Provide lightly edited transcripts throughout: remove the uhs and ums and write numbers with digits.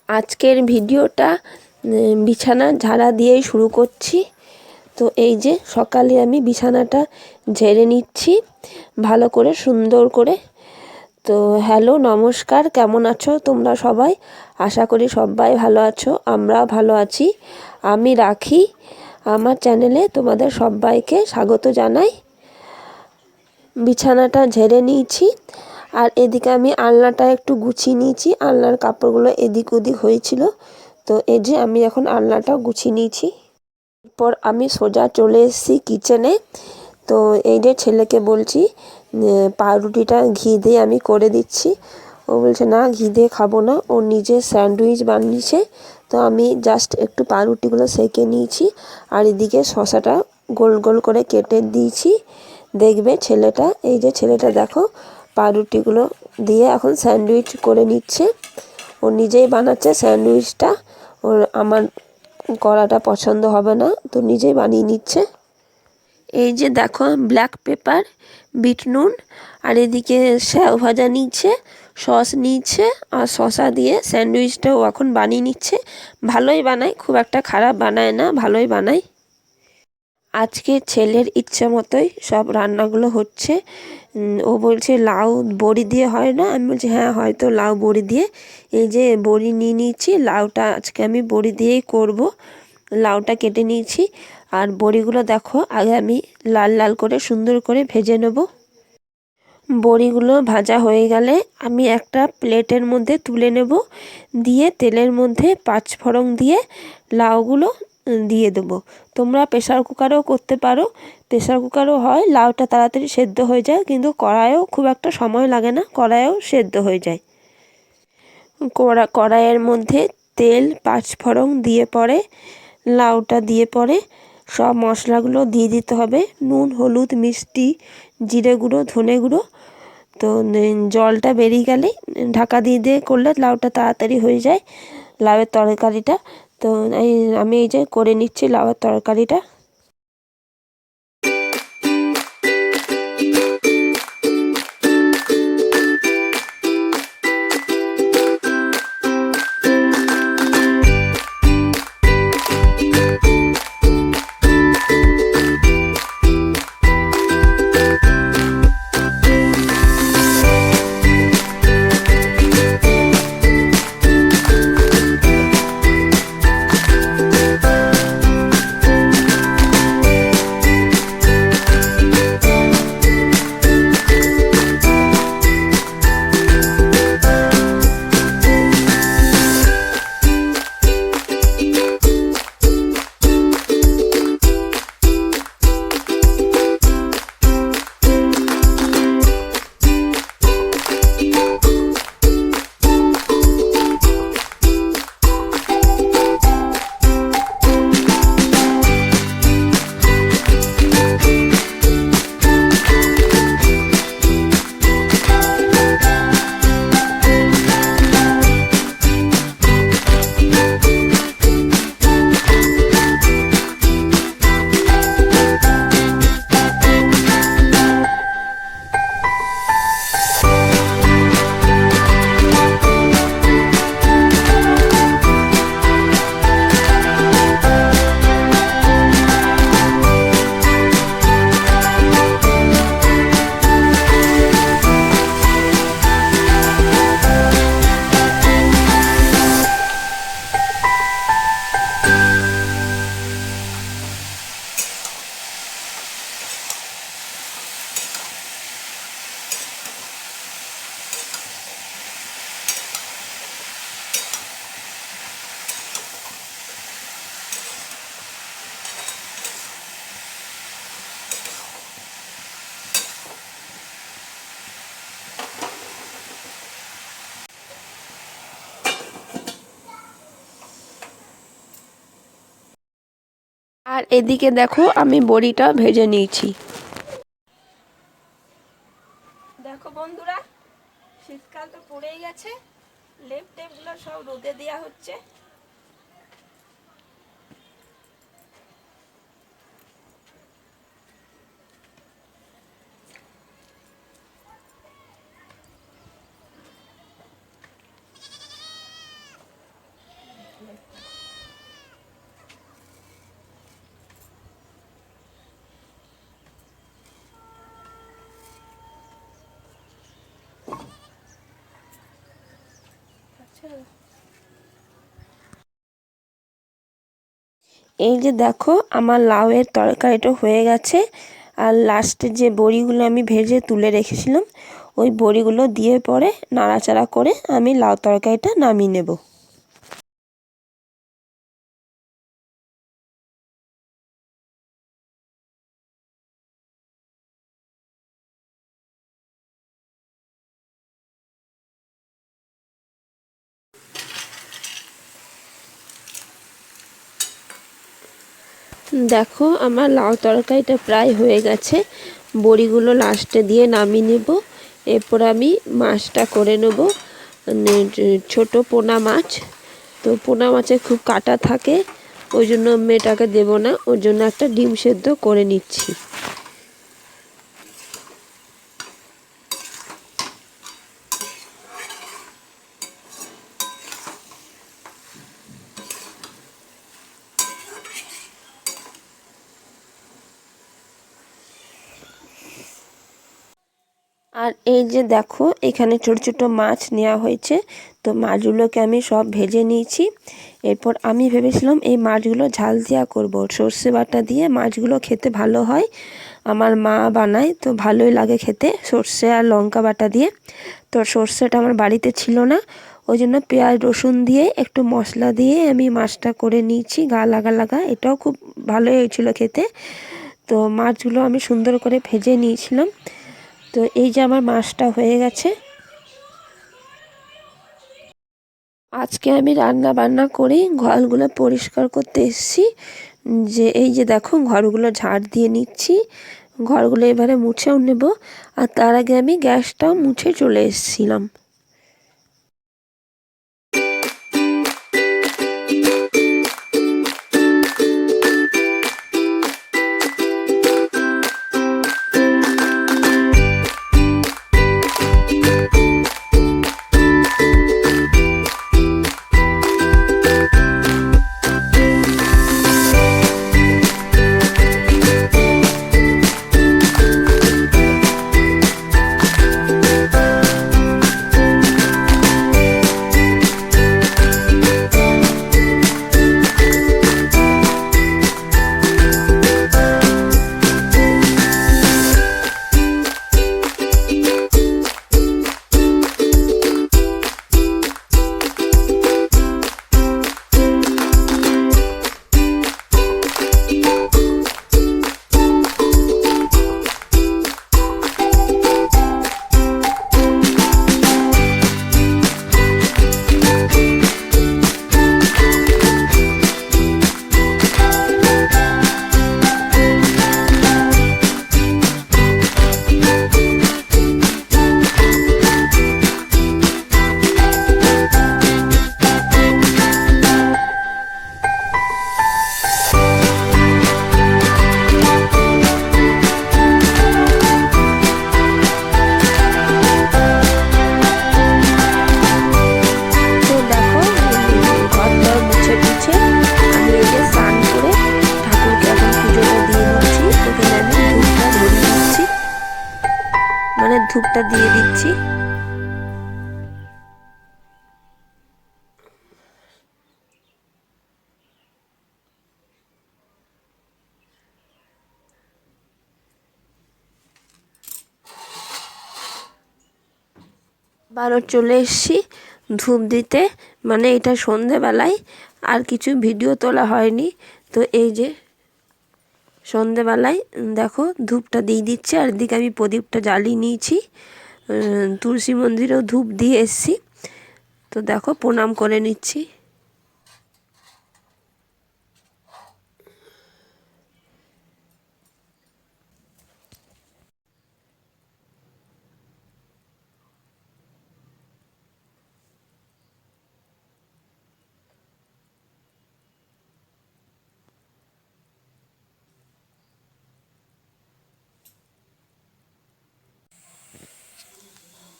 আজকের ভিডিওটা বিছানা ঝাড়া দিয়েই শুরু করছি। তো এই যে সকালে আমি বিছানাটা ঝেড়ে নিচ্ছি ভালো করে, সুন্দর করে। তো হ্যালো, নমস্কার, কেমন আছো তোমরা সবাই? আশা করি সবাই ভালো আছো, আমরাও ভালো আছি। আমি রাখি, আমার চ্যানেলে তোমাদের সবাইকে স্বাগত জানাই। বিছানাটা ঝেড়ে নিয়েছি, আর এদিকে আমি আলনাটা একটু গুছিয়ে নিয়েছি। আলনার কাপড়গুলো এদিক ওদিক হয়েছিল, তো এই যে আমি এখন আলনাটা গুছিয়ে নিয়েছি। এরপর আমি সোজা চলে এসেছি কিচেনে। তো এই যে ছেলেকে বলছি পাউরুটিটা ঘি দিয়ে আমি করে দিচ্ছি। ও বলছে না, ঘি দিয়ে খাবো না, ও নিজে স্যান্ডউইচ বানিয়েছে। তো আমি জাস্ট একটু পাউরুটিগুলো সেঁকে নিয়েছি, আর এদিকে শসাটা গোল গোল করে কেটে দিয়েছি। দেখবে ছেলেটা, এই যে ছেলেটা দেখো পাউরুটিগুলো দিয়ে এখন স্যান্ডউইচ করে নিচ্ছে। ও নিজেই বানাচ্ছে স্যান্ডউইচটা, ওর আমার করাটা পছন্দ হবে না, তো নিজেই বানিয়ে নিচ্ছে। এই যে দেখো ব্ল্যাক পেপার, বিট নুন, আর এদিকে স্যাও ভাজা নিচ্ছে, সস নিচ্ছে, আর শসা দিয়ে স্যান্ডউইচটাও এখন বানিয়ে নিচ্ছে। ভালোই বানায়, খুব একটা খারাপ বানায় না, ভালোই বানায়। আজকে ছেলের ইচ্ছে মতোই সব রান্নাগুলো হচ্ছে। ও বলছে লাউ বড়ি দিয়ে হয় না? আমি বলছি হ্যাঁ, হয়তো লাউ বড়ি দিয়ে। এই যে বড়ি নিয়ে নিয়েছি, লাউটা আজকে আমি বড়ি দিয়েই করব। লাউটা কেটে নিয়েছি, আর বড়িগুলো দেখো আগে আমি লাল লাল করে সুন্দর করে ভেজে নেব। বড়িগুলো ভাজা হয়ে গেলে আমি একটা প্লেটের মধ্যে তুলে নেব, দিয়ে তেলের মধ্যে পাঁচফোড়ন দিয়ে লাউগুলো দিয়ে দেবো। তোমরা প্রেসার কুকারেও করতে পারো, প্রেসার কুকারও হয়, লাউটা তাড়াতাড়ি সেদ্ধ হয়ে যায়, কিন্তু কড়াইয়েও খুব একটা সময় লাগে না, কড়াইয়েও সেদ্ধ হয়ে যায়। কড়াইয়ের মধ্যে তেল পাঁচফোড়ন দিয়ে পরে লাউটা দিয়ে পরে সব মশলাগুলো দিয়ে দিতে হবে, নুন, হলুদ, মিষ্টি, জিরে গুঁড়ো, ধনে গুঁড়ো। তো জলটা বেরিয়ে গেলে ঢাকা দিয়ে দিয়ে করলে লাউটা তাড়াতাড়ি হয়ে যায়, লাউয়ের তরকারিটা। তো আমি এই যে করে নিচ্ছি লাউয়ের তরকারিটা। আর এদিকে দেখো আমি বড়িটা ভেজে নিয়েছি। দেখো বন্ধুরা, শীতকাল তো পড়েই গেছে, লেপ টেপগুলো সব রোদে দেওয়া হচ্ছে। এই যে দেখো আমার লাউয়ের তরকারিটা হয়ে গেছে। আর লাস্টে যে বড়িগুলো আমি ভেজে তুলে রেখেছিলাম ওই বড়িগুলো দিয়ে পরে নাড়াচাড়া করে আমি লাউ তরকারিটা নামিয়ে নেব। দেখো আমার লাউ তরকারিটা প্রায় হয়ে গেছে। বড়িগুলো লাস্টে দিয়ে নামিয়ে নেব। এরপর আমি মাছটা করে নেব, ছোট পোনা মাছ। তো পোনা মাছে খুব কাঁটা থাকে, ওই জন্য মেয়েটাকে দেবো না, ওর জন্য একটা ডিম সেদ্ধ করে নিচ্ছি। আর এই যে দেখো এখানে ছোট ছোট মাছ নেওয়া হয়েছে। তো মাছগুলোকে আমি সব ভেজে নিয়েছি। এরপর আমি ভেবেছিলাম এই মাছগুলো ঝাল দিয়া করব, সর্ষে বাটা দিয়ে মাছগুলো খেতে ভালো হয়। আমার মা বানায় তো ভালোই লাগে খেতে, সর্ষে আর লঙ্কা বাটা দিয়ে। তো সর্ষেটা আমার বাড়িতে ছিল না, ওই জন্য পেঁয়াজ রসুন দিয়ে একটু মশলা দিয়ে আমি মাছটা করে নিয়েছি গা লাগা লাগা। এটাও খুব ভালোই হয়েছিল খেতে। তো মাছগুলো আমি সুন্দর করে ভেজে নিয়েছিলাম। তো এই যে আমার মাছটা হয়ে গেছে। আজকে আমি রান্না বান্না করি ঘরগুলো পরিষ্কার করতে এসেছি। যে এই যে দেখো ঘরগুলো ঝাড় দিয়ে নিচ্ছি, ঘরগুলো এবারে মুছেও নেব। আর তার আগে আমি গ্যাসটাও মুছে চলে এসেছিলাম। ধূপটা দিয়ে দিচ্ছি। আবারও চলে এসেছি ধূপ দিতে, মানে এটা সন্ধেবেলায়, আর কিছু ভিডিও তোলা হয়নি। তো এই যে সন্ধেবেলায় দেখো ধূপটা দিয়ে দিচ্ছে, আর এদিকে আমি প্রদীপটা জ্বালিয়ে নিয়েছি। তুলসী মন্দিরেও ধূপ দিয়ে এসেছি। তো দেখো প্রণাম করে নিচ্ছি।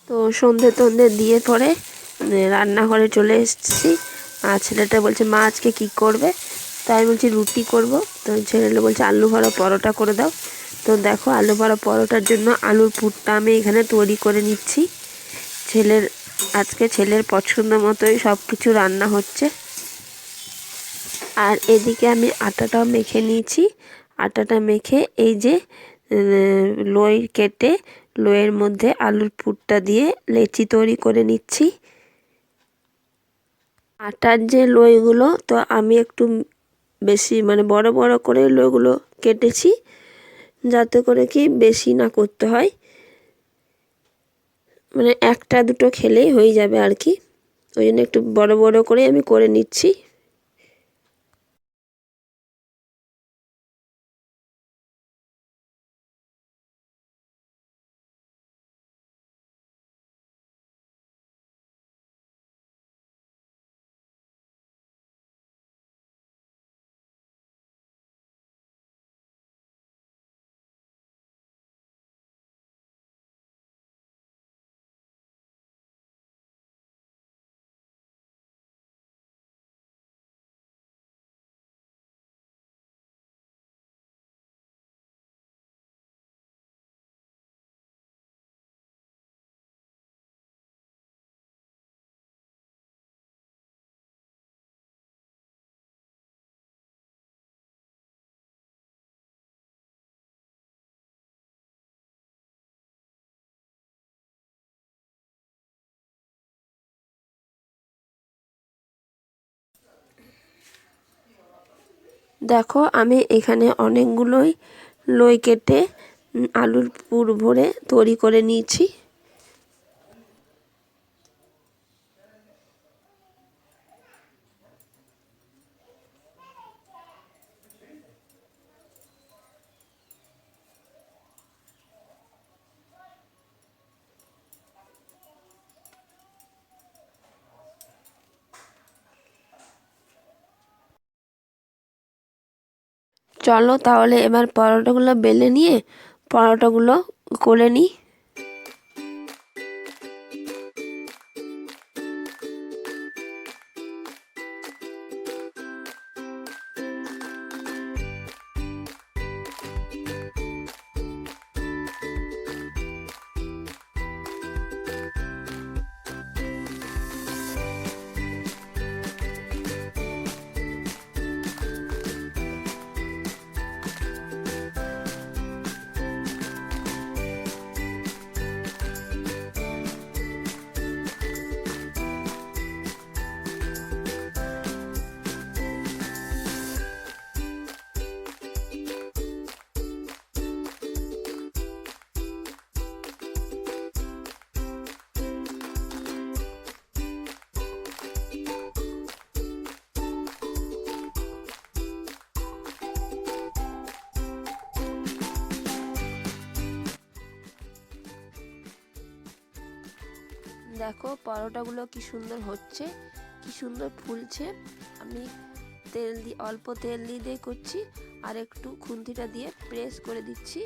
তো সন্ধে টন্ধে দিয়ে পরে রান্নাঘরে চলে এসেছি। আর ছেলেটা বলছে মা আজকে কী করবে, তাই বলছি রুটি করব। তো ছেলেটা বলছে আলু ভরা পরোটা করে দাও। তো দেখো আলু ভরা পরোটার জন্য আলুর পুরটা আমি এখানে তৈরি করে নিচ্ছি। ছেলের আজকে ছেলের পছন্দ মতোই সব কিছু রান্না হচ্ছে। আর এদিকে আমি আটাটাও মেখে নিয়েছি। আটাটা মেখে এই যে লই কেটে লইয়ের মধ্যে আলুর পুরটা দিয়ে লেচি তৈরি করে নিচ্ছি। আটার যে লইগুলো তো আমি একটু বেশি মানে বড় বড় করে লইগুলো কেটেছি, যাতে করে কি বেশি না করতে হয়, মানে একটা দুটো খেলেই হয়ে যাবে আর কি। ওই জন্য একটু বড় বড় করে আমি করে নিচ্ছি। দেখো আমি এখানে অনেকগুলোই লই কেটে আলুর পুর ভরে তৈরি করে নিয়েছি। চলো তাহলে এবার পরোটাগুলো বেলে নিয়ে পরোটাগুলো করে নিই। দেখো পরোটাগুলো কি সুন্দর হচ্ছে, কি সুন্দর ফুলছে। আমি অল্প তেল দিয়ে করছি আর একটু খুন্তিটা দিয়ে প্রেস করে দিচ্ছি।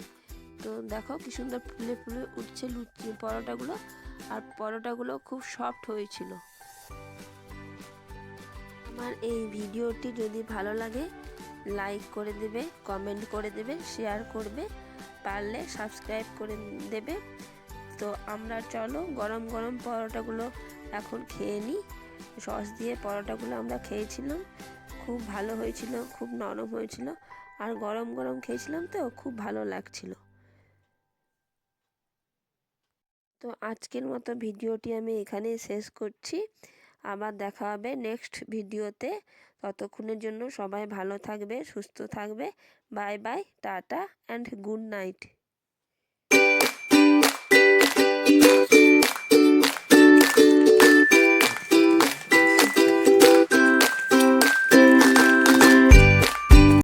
তো দেখো কি সুন্দর ফুলে ফুলে উঠছে পরোটাগুলো, আর পরোটাগুলো খুব সফট হয়েছিল। আমার এই ভিডিওটি যদি ভালো লাগে লাইক করে দেবে, কমেন্ট করে দেবে, শেয়ার করবে, পারলে সাবস্ক্রাইব করে দেবে। তো আমরা চলো গরম গরম পরোটাগুলো এখন খেয়ে নিই। সস দিয়ে পরোটাগুলো আমরা খেয়েছিলাম, খুব ভালো হয়েছিল, খুব নরম হয়েছিল, আর গরম গরম খেয়েছিলাম তো খুব ভালো লাগছিল। তো আজকের মতো ভিডিওটি আমি এখানে শেষ করছি। আবার দেখা হবে নেক্সট ভিডিওতে। ততক্ষণের জন্য সবাই ভালো থাকবে, সুস্থ থাকবে। Bye bye, tata and good night.